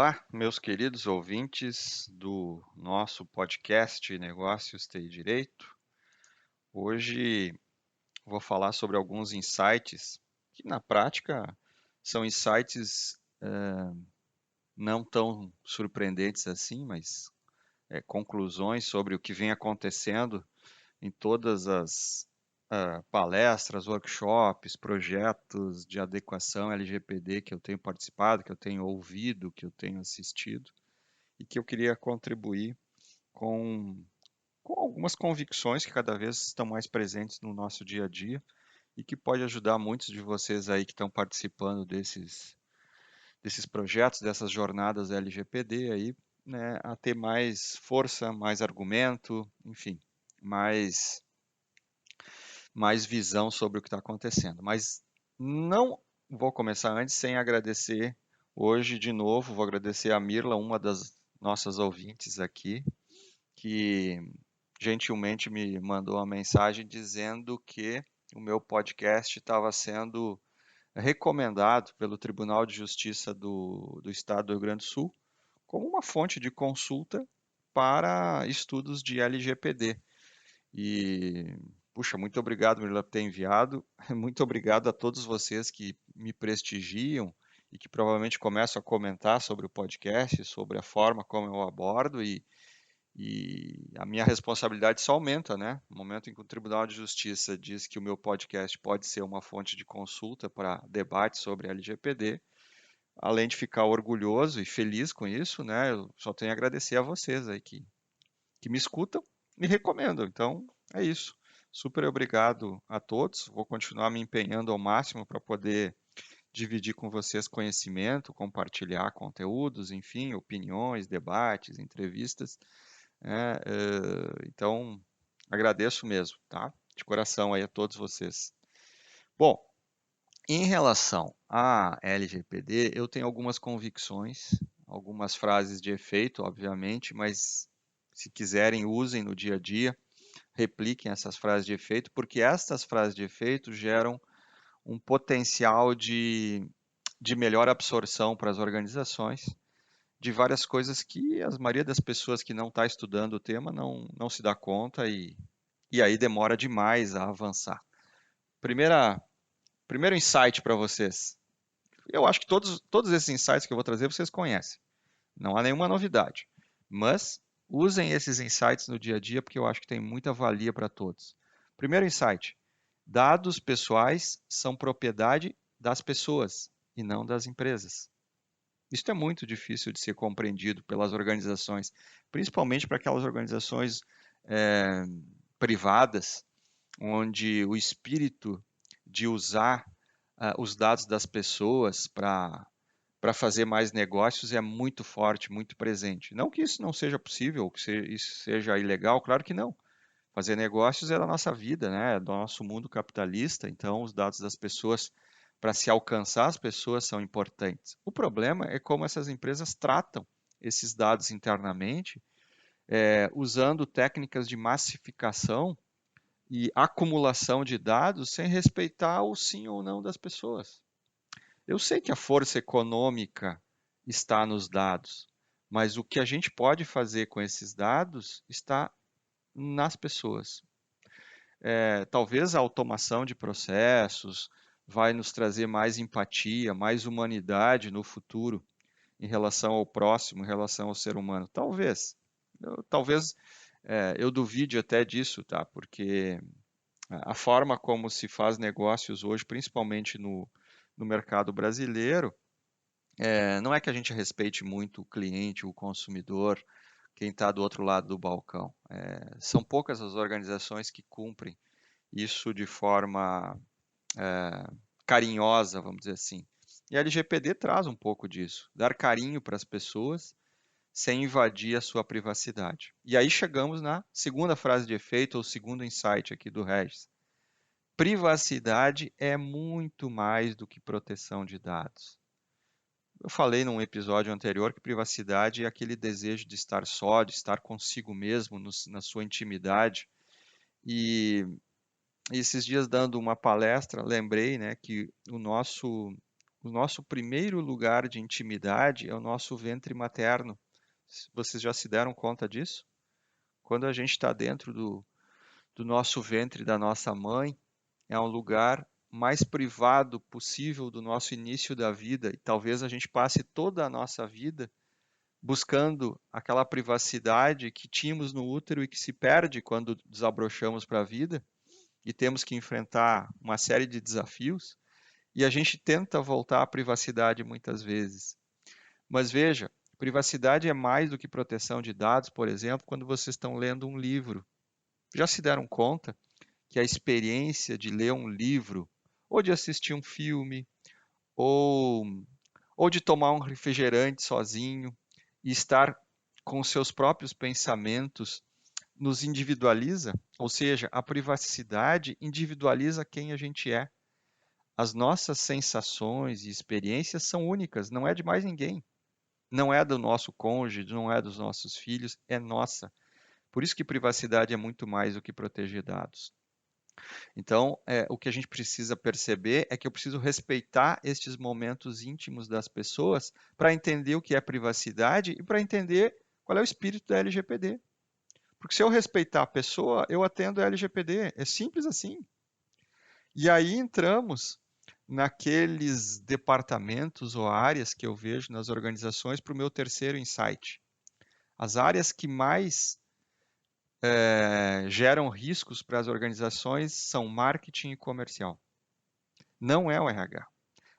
Olá, meus queridos ouvintes do nosso podcast Negócios TI Direito. Hoje vou falar sobre alguns insights que, na prática, são insights não tão surpreendentes assim, mas conclusões sobre o que vem acontecendo em todas as palestras, workshops, projetos de adequação LGPD que eu tenho participado, que eu tenho ouvido, que eu tenho assistido e que eu queria contribuir com, com algumas convicções que cada vez estão mais presentes no nosso dia a dia e que pode ajudar muitos de vocês aí que estão participando desses projetos, dessas jornadas LGPD aí, né, a ter mais força, mais argumento, enfim, mais, mais visão sobre o que está acontecendo. Mas não vou começar antes sem agradecer hoje de novo, vou agradecer a Mirla, uma das nossas ouvintes aqui, que gentilmente me mandou uma mensagem dizendo que o meu podcast estava sendo recomendado pelo Tribunal de Justiça do Estado do Rio Grande do Sul como uma fonte de consulta para estudos de LGPD. E, puxa, muito obrigado, Mirla, por ter enviado. Muito obrigado a todos vocês que me prestigiam e que provavelmente começam a comentar sobre o podcast, sobre a forma como eu abordo e a minha responsabilidade só aumenta, né? No momento em que o Tribunal de Justiça diz que o meu podcast pode ser uma fonte de consulta para debate sobre LGPD, além de ficar orgulhoso e feliz com isso, né? Eu só tenho a agradecer a vocês aí que me escutam e recomendam. Então, é isso. Super obrigado a todos. Vou continuar me empenhando ao máximo para poder dividir com vocês conhecimento, compartilhar conteúdos, enfim, opiniões, debates, entrevistas. Então, agradeço mesmo, tá? De coração aí a todos vocês. Bom, em relação à LGPD, eu tenho algumas convicções, algumas frases de efeito, obviamente, mas se quiserem, usem no dia a dia, repliquem essas frases de efeito, porque estas frases de efeito geram um potencial de melhor absorção para as organizações de várias coisas que a maioria das pessoas que não está estudando o tema não se dá conta e aí demora demais a avançar. Primeira, primeiro insight para vocês. Eu acho que todos esses insights que eu vou trazer vocês conhecem. Não há nenhuma novidade. Mas usem esses insights no dia a dia porque eu acho que tem muita valia para todos. Primeiro insight: dados pessoais são propriedade das pessoas e não das empresas. Isso é muito difícil de ser compreendido pelas organizações, principalmente para aquelas organizações eh, privadas, onde o espírito de usar os dados das pessoas para fazer mais negócios é muito forte, muito presente. Não que isso não seja possível, que isso seja ilegal, claro que não. Fazer negócios é da nossa vida, né? É do nosso mundo capitalista, então os dados das pessoas para se alcançar as pessoas são importantes. O problema é como essas empresas tratam esses dados internamente, usando técnicas de massificação e acumulação de dados sem respeitar o sim ou não das pessoas. Eu sei que a força econômica está nos dados, mas o que a gente pode fazer com esses dados está nas pessoas. Talvez a automação de processos vai nos trazer mais empatia, mais humanidade no futuro em relação ao próximo, em relação ao ser humano. Talvez. Talvez eu duvide até disso, tá? Porque a forma como se faz negócios hoje, principalmente no mercado brasileiro, não é que a gente respeite muito o cliente, o consumidor, quem está do outro lado do balcão. São poucas as organizações que cumprem isso de forma carinhosa, vamos dizer assim. E a LGPD traz um pouco disso, dar carinho para as pessoas sem invadir a sua privacidade. E aí chegamos na segunda frase de efeito, ou segundo insight aqui do Regis. Privacidade é muito mais do que proteção de dados. Eu falei num episódio anterior que privacidade é aquele desejo de estar só, de estar consigo mesmo, na sua intimidade. E esses dias dando uma palestra, lembrei, né, que o nosso primeiro lugar de intimidade é o nosso ventre materno. Vocês já se deram conta disso? Quando a gente está dentro do nosso ventre, da nossa mãe, é um lugar mais privado possível do nosso início da vida, e talvez a gente passe toda a nossa vida buscando aquela privacidade que tínhamos no útero e que se perde quando desabrochamos para a vida e temos que enfrentar uma série de desafios, e a gente tenta voltar à privacidade muitas vezes. Mas veja, privacidade é mais do que proteção de dados, por exemplo, quando vocês estão lendo um livro. Já se deram conta que a experiência de ler um livro, ou de assistir um filme, ou, ou de tomar um refrigerante sozinho e estar com seus próprios pensamentos, nos individualiza? Ou seja, a privacidade individualiza quem a gente é. As nossas sensações e experiências são únicas, não é de mais ninguém. Não é do nosso cônjuge, não é dos nossos filhos, é nossa. Por isso que privacidade é muito mais do que proteger dados. Então, o que a gente precisa perceber é que eu preciso respeitar estes momentos íntimos das pessoas para entender o que é privacidade e para entender qual é o espírito da LGPD. Porque se eu respeitar a pessoa, eu atendo a LGPD. É simples assim. E aí entramos naqueles departamentos ou áreas que eu vejo nas organizações para o meu terceiro insight. As áreas que mais geram riscos para as organizações são marketing e comercial. Não é o RH.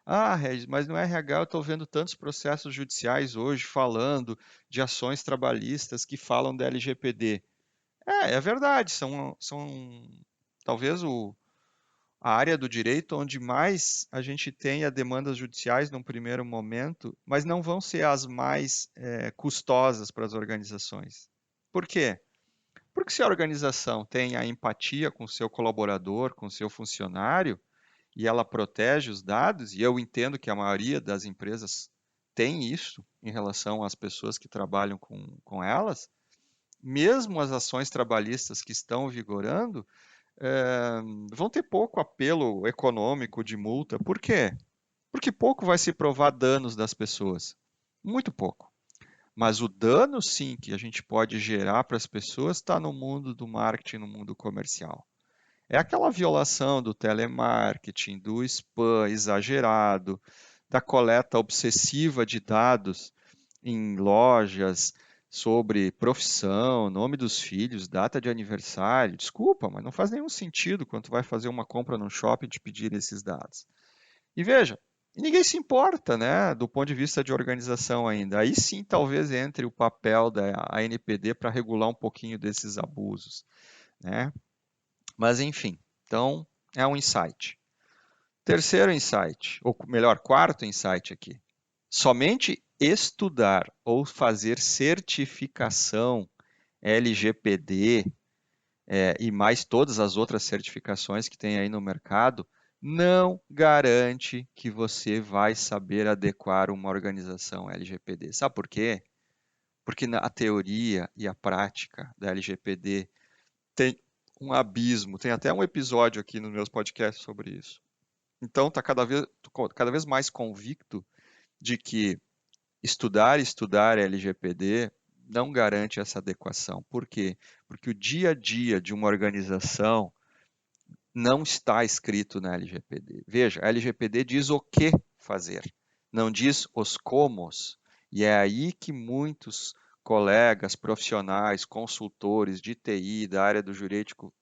Ah, Regis, mas no RH eu estou vendo tantos processos judiciais hoje falando de ações trabalhistas que falam da LGPD. É verdade, são talvez a área do direito onde mais a gente tenha demandas judiciais num primeiro momento, mas não vão ser as mais custosas para as organizações. Por quê? Porque se a organização tem a empatia com o seu colaborador, com o seu funcionário, e ela protege os dados, e eu entendo que a maioria das empresas tem isso em relação às pessoas que trabalham com elas, mesmo as ações trabalhistas que estão vigorando, vão ter pouco apelo econômico de multa. Por quê? Porque pouco vai se provar danos das pessoas. Muito pouco. Mas o dano, sim, que a gente pode gerar para as pessoas está no mundo do marketing, no mundo comercial. É aquela violação do telemarketing, do spam exagerado, da coleta obsessiva de dados em lojas sobre profissão, nome dos filhos, data de aniversário. Desculpa, mas não faz nenhum sentido quando tu vai fazer uma compra no shopping te pedir esses dados. E veja, ninguém se importa, né, do ponto de vista de organização ainda. Aí sim, talvez entre o papel da ANPD para regular um pouquinho desses abusos, né? Mas enfim, então é um insight. Terceiro insight, ou melhor, quarto insight aqui. Somente estudar ou fazer certificação LGPD e mais todas as outras certificações que tem aí no mercado não garante que você vai saber adequar uma organização LGPD. Sabe por quê? Porque a teoria e a prática da LGPD tem um abismo. Tem até um episódio aqui nos meus podcasts sobre isso. Então, está cada vez mais convicto de que estudar LGPD não garante essa adequação. Por quê? Porque o dia a dia de uma organização não está escrito na LGPD. Veja, a LGPD diz o que fazer, não diz os comos. E é aí que muitos colegas, profissionais, consultores de TI, da área do jurídico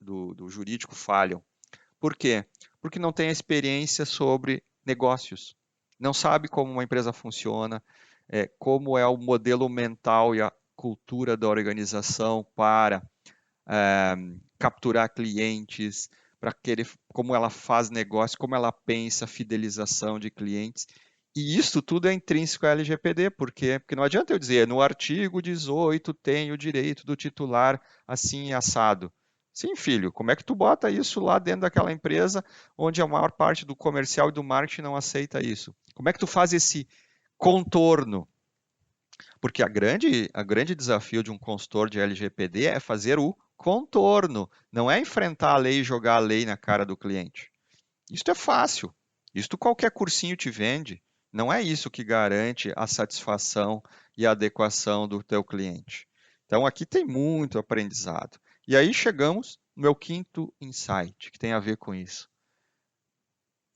falham. Por quê? Porque não tem experiência sobre negócios. Não sabe como uma empresa funciona, como é o modelo mental e a cultura da organização para capturar clientes, para querer como ela faz negócio, como ela pensa fidelização de clientes. E isso tudo é intrínseco à LGPD, por quê? Porque não adianta eu dizer, no artigo 18 tem o direito do titular assim assado. Sim, filho, como é que tu bota isso lá dentro daquela empresa onde a maior parte do comercial e do marketing não aceita isso? Como é que tu faz esse contorno? Porque a grande desafio de um consultor de LGPD é fazer o contorno, não é enfrentar a lei e jogar a lei na cara do cliente. Isso é fácil. Isso qualquer cursinho te vende. Não é isso que garante a satisfação e a adequação do teu cliente. Então aqui tem muito aprendizado. E aí chegamos no meu quinto insight, que tem a ver com isso.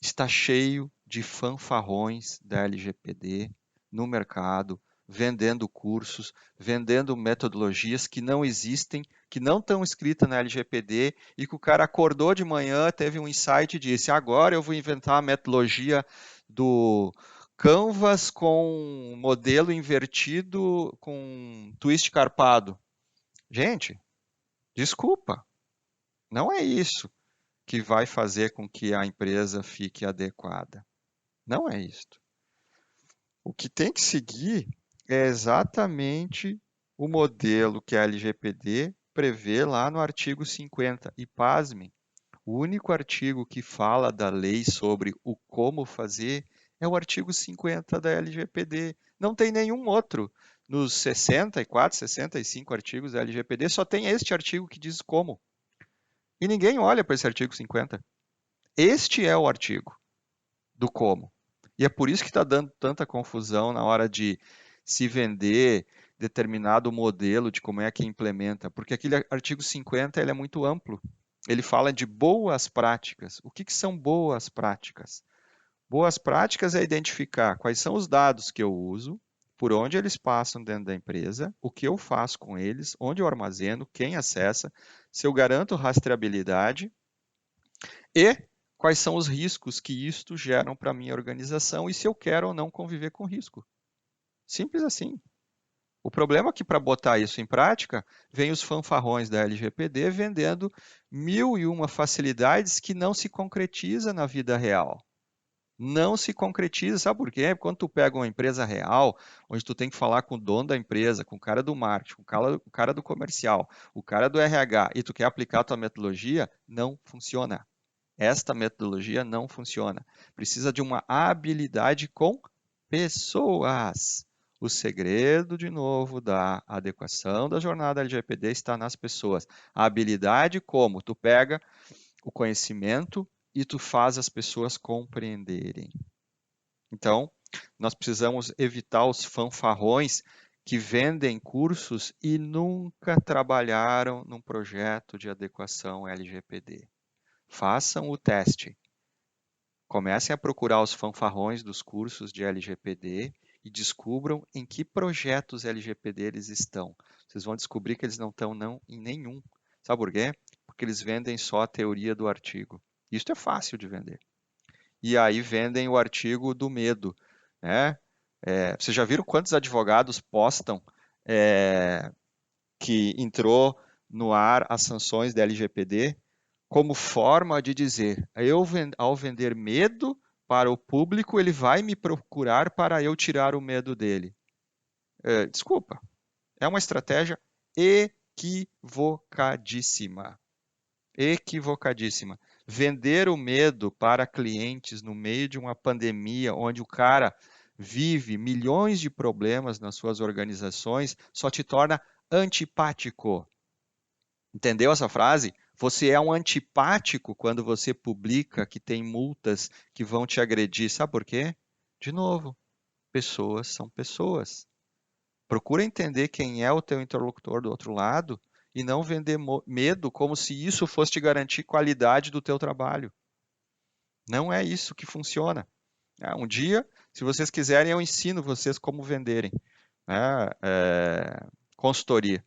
Está cheio de fanfarrões da LGPD no mercado, vendendo cursos, vendendo metodologias que não existem, que não estão escritas na LGPD e que o cara acordou de manhã, teve um insight e disse: agora eu vou inventar a metodologia do Canvas com modelo invertido com twist carpado. Gente, desculpa, não é isso que vai fazer com que a empresa fique adequada. Não é isto. O que tem que seguir é exatamente o modelo que a LGPD prevê lá no artigo 50. E pasmem, o único artigo que fala da lei sobre o como fazer é o artigo 50 da LGPD. Não tem nenhum outro. Nos 64, 65 artigos da LGPD, só tem este artigo que diz como. E ninguém olha para esse artigo 50. Este é o artigo do como. E é por isso que está dando tanta confusão na hora de se vender determinado modelo de como é que implementa, porque aquele artigo 50 ele é muito amplo. Ele fala de boas práticas. O que são boas práticas? Boas práticas é identificar quais são os dados que eu uso, por onde eles passam dentro da empresa, o que eu faço com eles, onde eu armazeno, quem acessa, se eu garanto rastreabilidade e quais são os riscos que isto geram para a minha organização e se eu quero ou não conviver com risco. Simples assim. O problema é que para botar isso em prática, vem os fanfarrões da LGPD vendendo mil e uma facilidades que não se concretiza na vida real. Não se concretiza, sabe por quê? Quando tu pega uma empresa real, onde tu tem que falar com o dono da empresa, com o cara do marketing, com o cara do comercial, o cara do RH, e tu quer aplicar a tua metodologia, não funciona. Esta metodologia não funciona. Precisa de uma habilidade com pessoas. O segredo, de novo, da adequação da jornada LGPD está nas pessoas. A habilidade como? Tu pega o conhecimento e tu faz as pessoas compreenderem. Então, nós precisamos evitar os fanfarrões que vendem cursos e nunca trabalharam num projeto de adequação LGPD. Façam o teste. Comecem a procurar os fanfarrões dos cursos de LGPD e descubram em que projetos LGPD eles estão. Vocês vão descobrir que eles não estão não, em nenhum. Sabe por quê? Porque eles vendem só a teoria do artigo. Isso é fácil de vender. E aí vendem o artigo do medo. Né? Vocês já viram quantos advogados postam que entrou no ar as sanções da LGPD? Como forma de dizer, ao vender medo para o público, ele vai me procurar para eu tirar o medo dele. Desculpa, é uma estratégia equivocadíssima. Equivocadíssima. Vender o medo para clientes no meio de uma pandemia, onde o cara vive milhões de problemas nas suas organizações, só te torna antipático. Entendeu essa frase? Você é um antipático quando você publica que tem multas que vão te agredir. Sabe por quê? De novo, pessoas são pessoas. Procura entender quem é o teu interlocutor do outro lado e não vender medo como se isso fosse te garantir qualidade do teu trabalho. Não é isso que funciona. Um dia, se vocês quiserem, eu ensino vocês como venderem, né? Consultoria.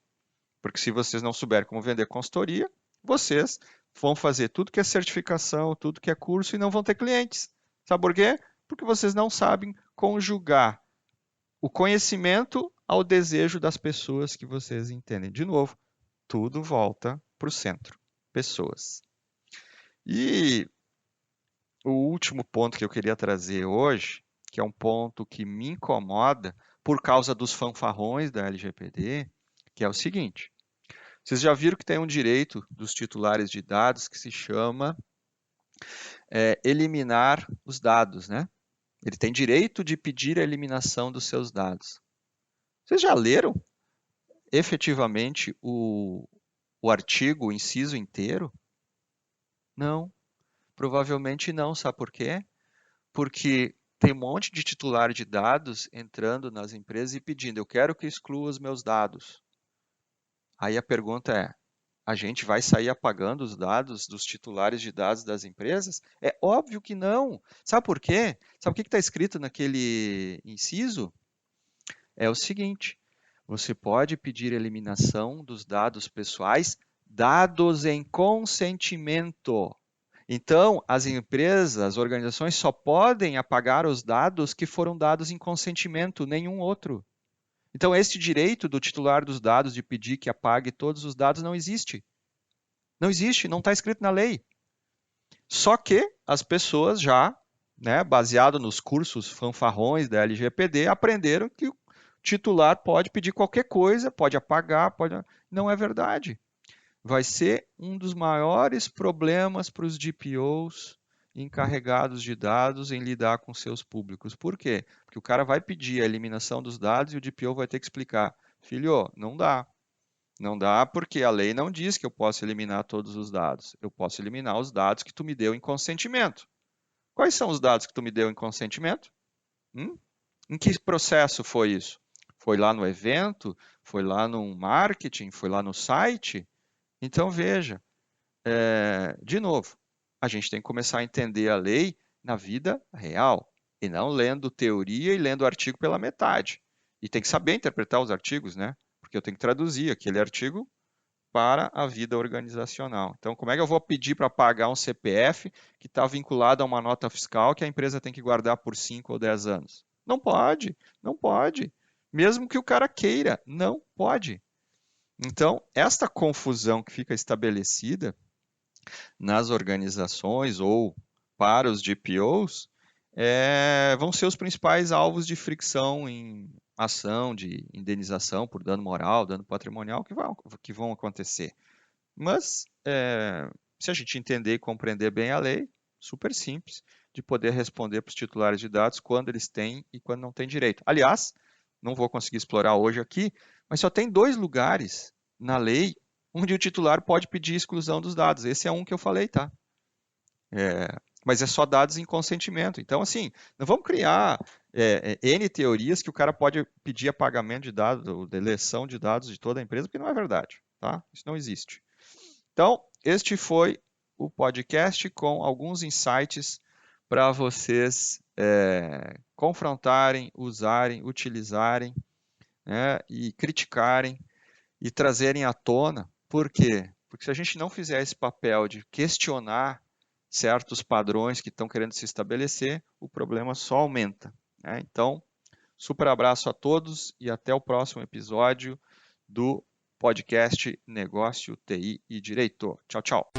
Porque se vocês não souberem como vender consultoria, vocês vão fazer tudo que é certificação, tudo que é curso e não vão ter clientes. Sabe por quê? Porque vocês não sabem conjugar o conhecimento ao desejo das pessoas que vocês entendem. De novo, tudo volta para o centro. Pessoas. E o último ponto que eu queria trazer hoje, que é um ponto que me incomoda por causa dos fanfarrões da LGPD, que é o seguinte. Vocês já viram que tem um direito dos titulares de dados que se chama eliminar os dados, né? Ele tem direito de pedir a eliminação dos seus dados. Vocês já leram efetivamente o artigo, o inciso inteiro? Não, provavelmente não. Sabe por quê? Porque tem um monte de titular de dados entrando nas empresas e pedindo, eu quero que exclua os meus dados. Aí a pergunta é, a gente vai sair apagando os dados dos titulares de dados das empresas? É óbvio que não. Sabe por quê? Sabe o que está escrito naquele inciso? É o seguinte, você pode pedir eliminação dos dados pessoais, dados em consentimento. Então, as empresas, as organizações só podem apagar os dados que foram dados em consentimento, nenhum outro. Então, este direito do titular dos dados de pedir que apague todos os dados não existe. Não existe, não está escrito na lei. Só que as pessoas já, né, baseado nos cursos fanfarrões da LGPD, aprenderam que o titular pode pedir qualquer coisa, pode apagar, pode... Não é verdade. Vai ser um dos maiores problemas para os DPOs encarregados de dados em lidar com seus públicos. Por quê? Porque o cara vai pedir a eliminação dos dados e o DPO vai ter que explicar. Filho, não dá. Não dá porque a lei não diz que eu posso eliminar todos os dados. Eu posso eliminar os dados que tu me deu em consentimento. Quais são os dados que tu me deu em consentimento? Em que processo foi isso? Foi lá no evento? Foi lá no marketing? Foi lá no site? Então veja, de novo, a gente tem que começar a entender a lei na vida real e não lendo teoria e lendo artigo pela metade. E tem que saber interpretar os artigos, né? Porque eu tenho que traduzir aquele artigo para a vida organizacional. Então, como é que eu vou pedir para pagar um CPF que está vinculado a uma nota fiscal que a empresa tem que guardar por 5 ou 10 anos? Não pode, não pode. Mesmo que o cara queira, não pode. Então, esta confusão que fica estabelecida nas organizações ou para os GPOs vão ser os principais alvos de fricção em ação de indenização por dano moral, dano patrimonial que vão acontecer. Mas, se a gente entender e compreender bem a lei, super simples de poder responder para os titulares de dados quando eles têm e quando não têm direito. Aliás, não vou conseguir explorar hoje aqui, mas só tem 2 lugares na lei onde o titular pode pedir exclusão dos dados. Esse é um que eu falei, tá? Mas é só dados em consentimento. Então, assim, não vamos criar N teorias que o cara pode pedir apagamento de dados, ou deleção de dados de toda a empresa, porque não é verdade, tá? Isso não existe. Então, este foi o podcast com alguns insights para vocês confrontarem, usarem, utilizarem, né, e criticarem e trazerem à tona. Por quê? Porque se a gente não fizer esse papel de questionar certos padrões que estão querendo se estabelecer, o problema só aumenta, né? Então, super abraço a todos e até o próximo episódio do podcast Negócio, TI e Direito. Tchau, tchau.